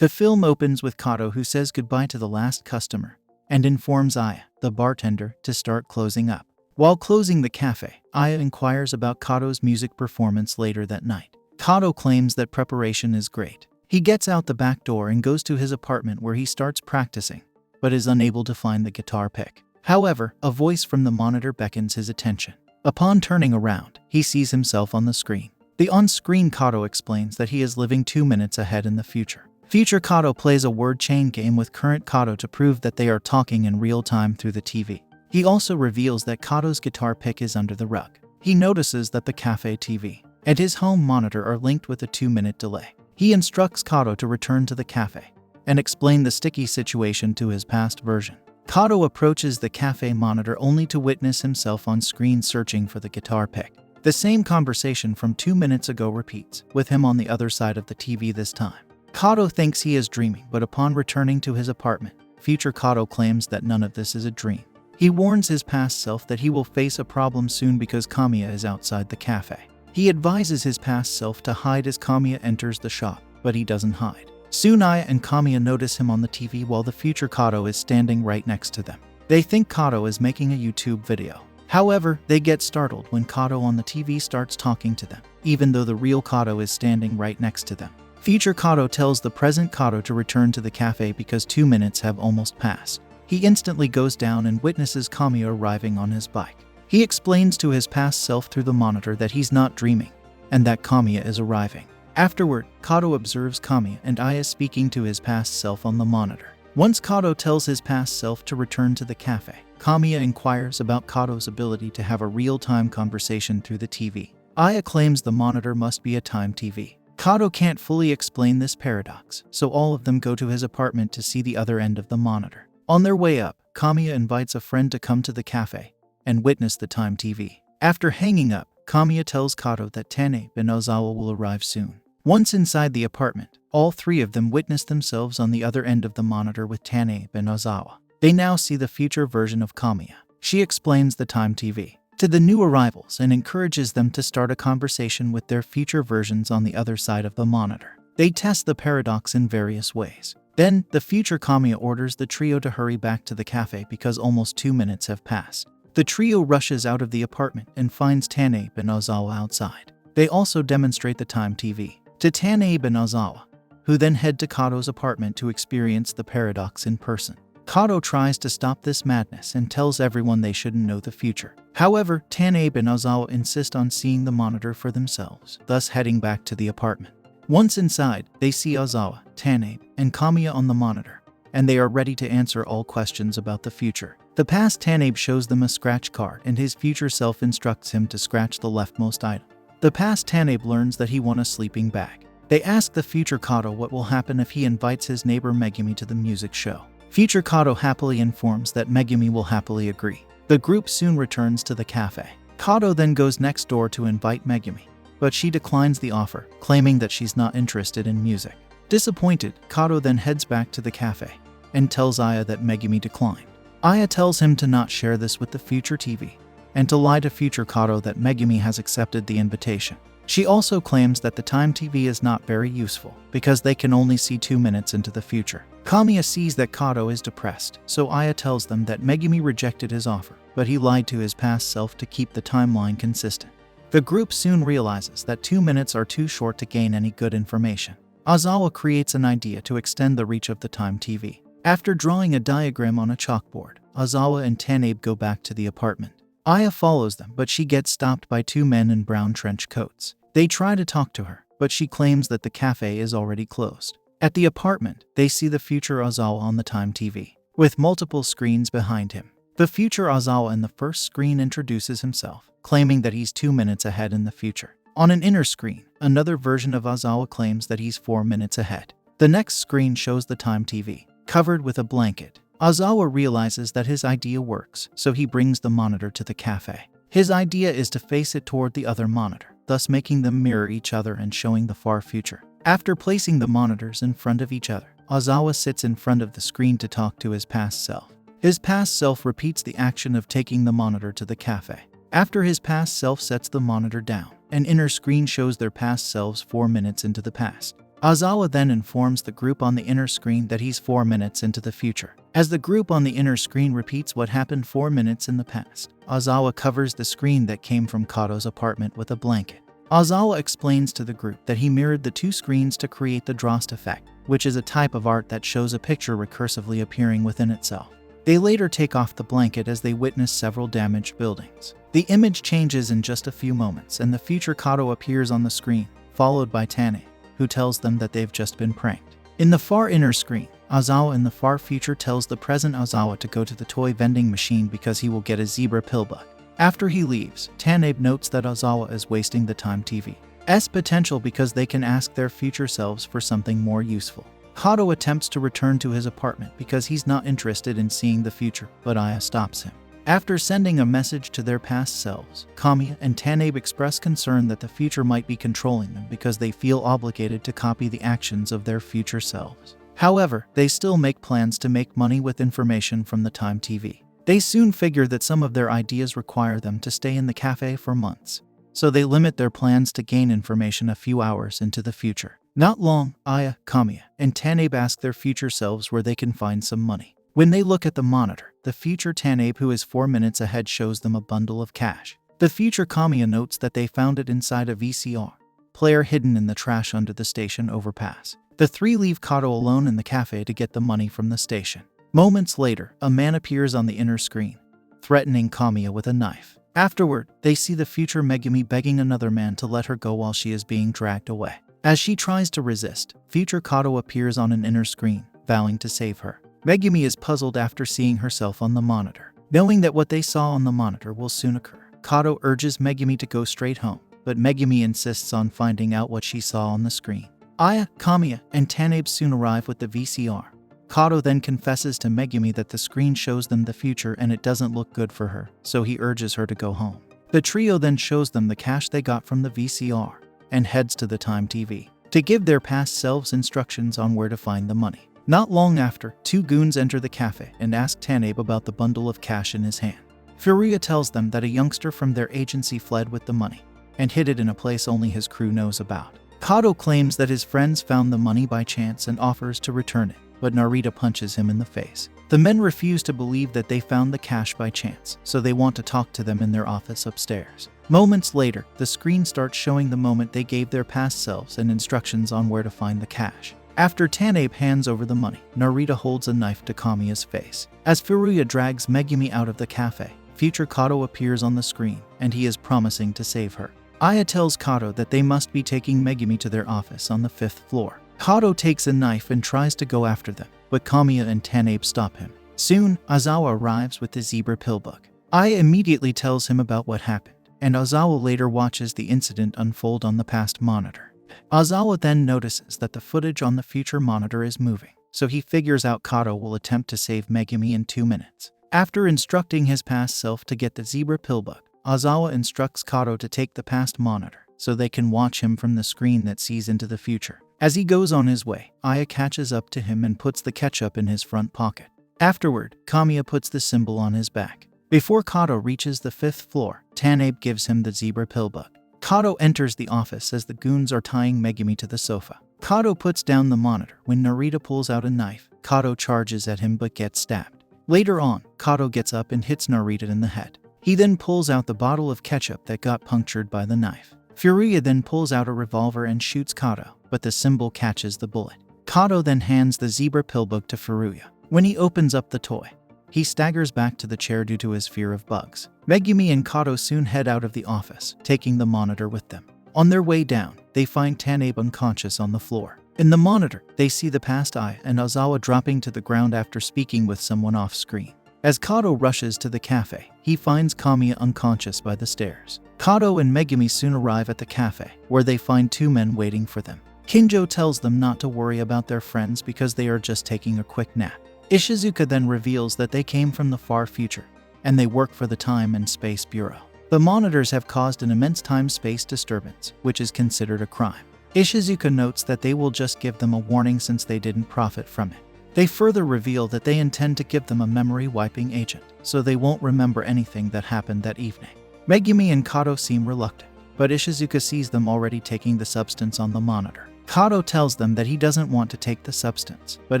The film opens with Kato, who says goodbye to the last customer and informs Aya, the bartender, to start closing up. While closing the cafe, Aya inquires about Kato's music performance later that night. Kato claims that preparation is great. He gets out the back door and goes to his apartment, where he starts practicing, but is unable to find the guitar pick. However, a voice from the monitor beckons his attention. Upon turning around, he sees himself on the screen. The on-screen Kato explains that he is living 2 minutes ahead in the future. Future Kato plays a word chain game with current Kato to prove that they are talking in real time through the TV. He also reveals that Kato's guitar pick is under the rug. He notices that the cafe TV and his home monitor are linked with a 2-minute delay. He instructs Kato to return to the cafe and explain the sticky situation to his past version. Kato approaches the cafe monitor only to witness himself on screen searching for the guitar pick. The same conversation from 2 minutes ago repeats, with him on the other side of the TV this time. Kato thinks he is dreaming, but upon returning to his apartment, future Kato claims that none of this is a dream. He warns his past self that he will face a problem soon because Kamiya is outside the cafe. He advises his past self to hide as Kamiya enters the shop, but he doesn't hide. Soon Aya and Kamiya notice him on the TV while the future Kato is standing right next to them. They think Kato is making a YouTube video. However, they get startled when Kato on the TV starts talking to them, even though the real Kato is standing right next to them. Future Kato tells the present Kato to return to the cafe because 2 minutes have almost passed. He instantly goes down and witnesses Kamiya arriving on his bike. He explains to his past self through the monitor that he's not dreaming, and that Kamiya is arriving. Afterward, Kato observes Kamiya and Aya speaking to his past self on the monitor. Once Kato tells his past self to return to the cafe, Kamiya inquires about Kato's ability to have a real-time conversation through the TV. Aya claims the monitor must be a time TV. Kato can't fully explain this paradox, so all of them go to his apartment to see the other end of the monitor. On their way up, Kamiya invites a friend to come to the cafe and witness the time TV. After hanging up, Kamiya tells Kato that Tanabe and Ozawa will arrive soon. Once inside the apartment, all three of them witness themselves on the other end of the monitor with Tanabe and Ozawa. They now see the future version of Kamiya. She explains the time TV to the new arrivals and encourages them to start a conversation with their future versions on the other side of the monitor. They test the paradox in various ways. Then, the future Kamiya orders the trio to hurry back to the cafe because almost 2 minutes have passed. The trio rushes out of the apartment and finds Tanabe and Ozawa outside. They also demonstrate the time TV to Tanabe and Ozawa, who then head to Kato's apartment to experience the paradox in person. Kato tries to stop this madness and tells everyone they shouldn't know the future. However, Tanabe and Ozawa insist on seeing the monitor for themselves, thus heading back to the apartment. Once inside, they see Ozawa, Tanabe, and Kamiya on the monitor, and they are ready to answer all questions about the future. The past Tanabe shows them a scratch card, and his future self instructs him to scratch the leftmost item. The past Tanabe learns that he won a sleeping bag. They ask the future Kato what will happen if he invites his neighbor Megumi to the music show. Future Kato happily informs that Megumi will happily agree. The group soon returns to the cafe. Kato then goes next door to invite Megumi, but she declines the offer, claiming that she's not interested in music. Disappointed, Kato then heads back to the cafe and tells Aya that Megumi declined. Aya tells him to not share this with the future TV and to lie to future Kato that Megumi has accepted the invitation. She also claims that the time TV is not very useful because they can only see 2 minutes into the future. Kamiya sees that Kato is depressed, so Aya tells them that Megumi rejected his offer, but he lied to his past self to keep the timeline consistent. The group soon realizes that 2 minutes are too short to gain any good information. Ozawa creates an idea to extend the reach of the time TV. After drawing a diagram on a chalkboard, Ozawa and Tanabe go back to the apartment. Aya follows them, but she gets stopped by 2 men in brown trench coats. They try to talk to her, but she claims that the cafe is already closed. At the apartment, they see the future Ozawa on the time TV, with multiple screens behind him. The future Ozawa in the first screen introduces himself, claiming that he's 2 minutes ahead in the future. On an inner screen, another version of Ozawa claims that he's 4 minutes ahead. The next screen shows the time TV, covered with a blanket. Ozawa realizes that his idea works, so he brings the monitor to the cafe. His idea is to face it toward the other monitor, thus making them mirror each other and showing the far future. After placing the monitors in front of each other, Ozawa sits in front of the screen to talk to his past self. His past self repeats the action of taking the monitor to the cafe. After his past self sets the monitor down, an inner screen shows their past selves 4 minutes into the past. Ozawa then informs the group on the inner screen that he's 4 minutes into the future. As the group on the inner screen repeats what happened 4 minutes in the past, Ozawa covers the screen that came from Kato's apartment with a blanket. Ozawa explains to the group that he mirrored the two screens to create the Drost effect, which is a type of art that shows a picture recursively appearing within itself. They later take off the blanket as they witness several damaged buildings. The image changes in just a few moments and the future Kato appears on the screen, followed by Tane, who tells them that they've just been pranked. In the far inner screen, Ozawa in the far future tells the present Ozawa to go to the toy vending machine because he will get a zebra pillbug. After he leaves, Tanabe notes that Ozawa is wasting the Time TV's potential because they can ask their future selves for something more useful. Kato attempts to return to his apartment because he's not interested in seeing the future, but Aya stops him. After sending a message to their past selves, Kamiya and Tanabe express concern that the future might be controlling them because they feel obligated to copy the actions of their future selves. However, they still make plans to make money with information from the Time TV. They soon figure that some of their ideas require them to stay in the cafe for months, so they limit their plans to gain information a few hours into the future. Not long, Aya, Kamiya, and Tanabe ask their future selves where they can find some money. When they look at the monitor, the future Tanabe, who is 4 minutes ahead, shows them a bundle of cash. The future Kamiya notes that they found it inside a VCR player hidden in the trash under the station overpass. The three leave Kato alone in the cafe to get the money from the station. Moments later, a man appears on the inner screen, threatening Kamiya with a knife. Afterward, they see the future Megumi begging another man to let her go while she is being dragged away. As she tries to resist, future Kato appears on an inner screen, vowing to save her. Megumi is puzzled after seeing herself on the monitor. Knowing that what they saw on the monitor will soon occur, Kato urges Megumi to go straight home, but Megumi insists on finding out what she saw on the screen. Aya, Kamiya, and Tanabe soon arrive with the VCR. Kato then confesses to Megumi that the screen shows them the future and it doesn't look good for her, so he urges her to go home. The trio then shows them the cash they got from the VCR and heads to the Time TV to give their past selves instructions on where to find the money. Not long after, two goons enter the cafe and ask Tanabe about the bundle of cash in his hand. Furuya tells them that a youngster from their agency fled with the money and hid it in a place only his crew knows about. Kato claims that his friends found the money by chance and offers to return it, but Narita punches him in the face. The men refuse to believe that they found the cash by chance, so they want to talk to them in their office upstairs. Moments later, the screen starts showing the moment they gave their past selves and instructions on where to find the cash. After Tanabe hands over the money, Narita holds a knife to Kamiya's face. As Furuya drags Megumi out of the cafe, future Kato appears on the screen, and he is promising to save her. Aya tells Kato that they must be taking Megumi to their office on the 5th floor. Kato takes a knife and tries to go after them, but Kamiya and Tanabe stop him. Soon, Ozawa arrives with the zebra pillbug. Aya immediately tells him about what happened, and Ozawa later watches the incident unfold on the past monitor. Ozawa then notices that the footage on the future monitor is moving, so he figures out Kato will attempt to save Megumi in 2 minutes. After instructing his past self to get the zebra pillbug, Ozawa instructs Kato to take the past monitor so they can watch him from the screen that sees into the future. As he goes on his way, Aya catches up to him and puts the ketchup in his front pocket. Afterward, Kamiya puts the symbol on his back. Before Kato reaches the 5th floor, Tanabe gives him the zebra pillbug. Kato enters the office as the goons are tying Megumi to the sofa. Kato puts down the monitor. When Narita pulls out a knife, Kato charges at him but gets stabbed. Later on, Kato gets up and hits Narita in the head. He then pulls out the bottle of ketchup that got punctured by the knife. Furuya then pulls out a revolver and shoots Kato, but the symbol catches the bullet. Kato then hands the zebra pillbug to Furuya. When he opens up the toy, he staggers back to the chair due to his fear of bugs. Megumi and Kato soon head out of the office, taking the monitor with them. On their way down, they find Tanabe unconscious on the floor. In the monitor, they see the past Aya and Ozawa dropping to the ground after speaking with someone off-screen. As Kato rushes to the cafe, he finds Kamiya unconscious by the stairs. Kato and Megumi soon arrive at the cafe, where they find two men waiting for them. Kinjo tells them not to worry about their friends because they are just taking a quick nap. Ishizuka then reveals that they came from the far future, and they work for the Time and Space Bureau. The monitors have caused an immense time-space disturbance, which is considered a crime. Ishizuka notes that they will just give them a warning since they didn't profit from it. They further reveal that they intend to give them a memory-wiping agent, so they won't remember anything that happened that evening. Megumi and Kato seem reluctant, but Ishizuka sees them already taking the substance on the monitor. Kato tells them that he doesn't want to take the substance, but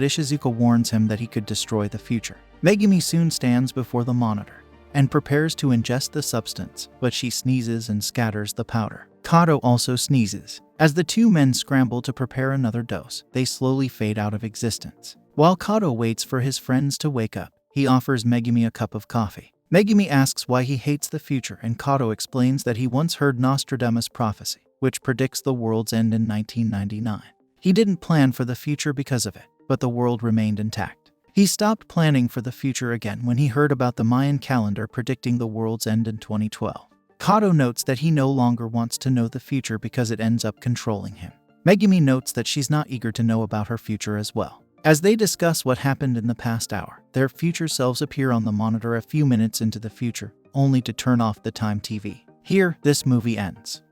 Ishizuka warns him that he could destroy the future. Megumi soon stands before the monitor and prepares to ingest the substance, but she sneezes and scatters the powder. Kato also sneezes. As the two men scramble to prepare another dose, they slowly fade out of existence. While Kato waits for his friends to wake up, he offers Megumi a cup of coffee. Megumi asks why he hates the future, and Kato explains that he once heard Nostradamus' prophecy, which predicts the world's end in 1999. He didn't plan for the future because of it, but the world remained intact. He stopped planning for the future again when he heard about the Mayan calendar predicting the world's end in 2012. Kato notes that he no longer wants to know the future because it ends up controlling him. Megumi notes that she's not eager to know about her future as well. As they discuss what happened in the past hour, their future selves appear on the monitor a few minutes into the future, only to turn off the time TV. Here, this movie ends.